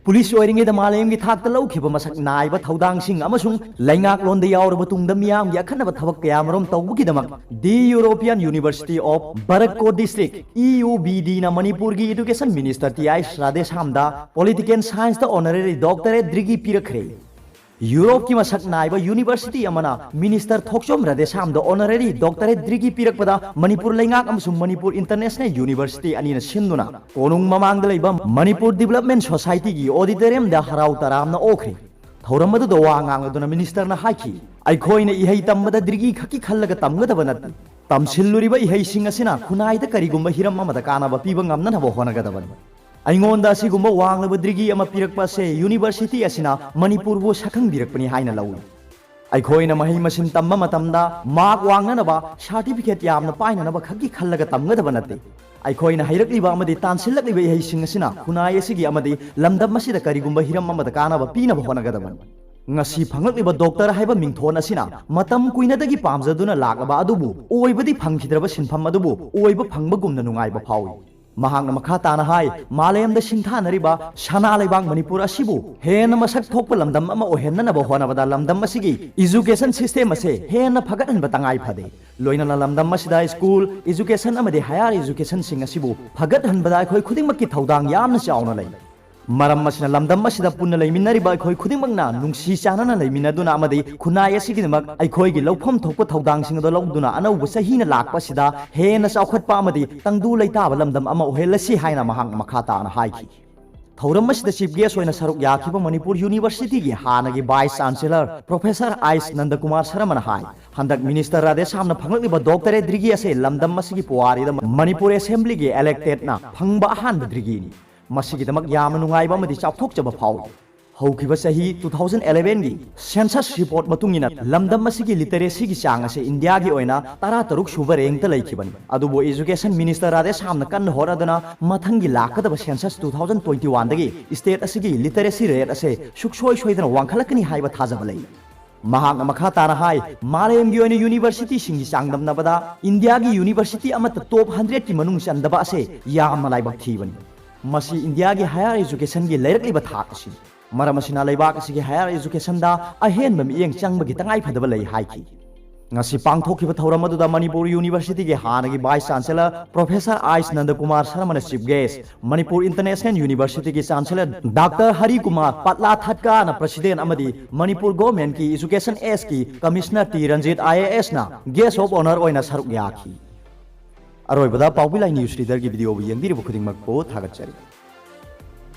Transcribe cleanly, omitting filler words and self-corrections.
police ओइरिंगे the मालेम की थाक लौखिब मसक नाइब थौदांगसिंग अमसुंग लैंगाक लोंद यावरब तुंगद मियाम की अखनब थबक कयामरोम तौबुगिदमक दी यूरोपियन यूनिवर्सिटी ऑफ बरको डिस्ट्रिक्ट EUBD ना मणिपुर की एजुकेशन मिनिस्टर टीआई राधेश्यामदा political science the honorary doctorate degree पिरखरे यूरोप की मसक नाइब यूनिवर्सिटी अमना मिनिस्टर थोक्चोम राधेश्यामदा ऑनररी डॉक्टरेट डिग्री पिरकपदा मणिपुर लैंगाक अमसुंग मणिपुर इंटरनेशनल यूनिवर्सिटी अनिना सिंदुना कोनुंग ममांगद लैबा मणिपुर डेवलपमेंट सोसाइटी की ऑडिटोरियम दा हराउ तरामना ओखरे थौरम अदुदा वा ngangaduna minister na haiki aikhoina ihei tambada drigi khaki khallaga tamgadaba nat tamsilluriba ihei sing asina khunai da karigumba hiram amada kanaba piba ngamna na honagadaban aingonda asigumba wanglaba drigi ama pirakpa se university asina manipur bo sakhang birakpani haina lawu aikhoina mahai masin tamma matamda mark wangna ba certificate yamna paina na ba khaki khallaga tamgadaba nat aikhoina hairaqliba amadi tansilakliba ihei sing asina khunai asigi amadi lamdam masida karigumba hiram amada kanaba pina ba honagadaban ngasi phanglakiba doctor haiba mingthon asina matam kuina dagi pamjaduna lakaba adubu oibadi phangkhidraba sinpham adubu oiba phangba gumna nungaiba phawi mahangna makha tana hai malayam da singthanariba sana laibang manipur asibu hena masak thokpa lamdam ama ohenna na ba hona bada lamdam asigi education system ase hena phagadan batangai phade loina la lamdam asida school education amade higher education sing asibu phagadan bada khoi khuding makki thodang yamna chauna lai maram masina lamdam masida punna leiminariba khoi khuding makna nungsi chanana leiminaduna amade khunai asigi mak ai khoi gi lawpham thokpa thodang sing do lawduna anau basahina lakpa sida hena chaukhatpa amade tangdu leita lamdam ama ohelasi haina mahang makhata na haiki थौरम मसिदा chief guest होइना सरुक याखिबा Manipur university की हानगी vice chancellor professor आइस नंदकुमार शर्मा हाय हंदक मिनिस्टर राधेश्यामना फंगलिबा डॉक्टरेट डिग्री असे लमदम मसिगी पुवारी मणिपुर असेंबली की इलेक्टेड ना फंगबा अहानबा डिग्री मसिगिदमक याम नुंगाइबा मदि चापथोकचबा फाउ हौखिबा सही 2011 की सेंसस रिपोर्ट मतुंगिना लमदम मसिगी लिटरेसी की चांग असे इंडिया की ओइना 13 सुबा रैंक त लैखिबन अदुबो एजुकेशन मिनिस्टर राधेश्यामना कन्न होरादना मथंगी लाकदबा सेंसस 2021 दगी स्टेट असिगी लिटरेसी रेट असे सुक्सोय सोइदना वांखलकनी हाइबा थाजबा लै महांग मखा ताना हाय मालेम की ओइना यूनिवर्सिटी सिंगी चांगदमनबदा इंडिया की यूनिवर्सिटी अमत टॉप 100 की मनुंग चंदबा असे याम लाइबा थीबन मसी इंडिया की हायर एजुकेशन की लैरकलिबा थाक असी मरम असिना लैबाक असिगी हायर एजुकेशन दा अहेन मियेंग चंगबगी तंगाई फदबा लै हाइकी ngasi pangthokhiba thauram aduda manipur university ge hanagi vice chancellor professor ais nandkumar sharma na chief guest manipur international university ge chancellor dr hari kumar patla thatka na president amadi manipur government ki education s ki commissioner t ranjit ias na guest of honor oina saruk yakhi aroi bada pawbilai news reader gi video bu yengdiri bu khuding mak ko thagat chari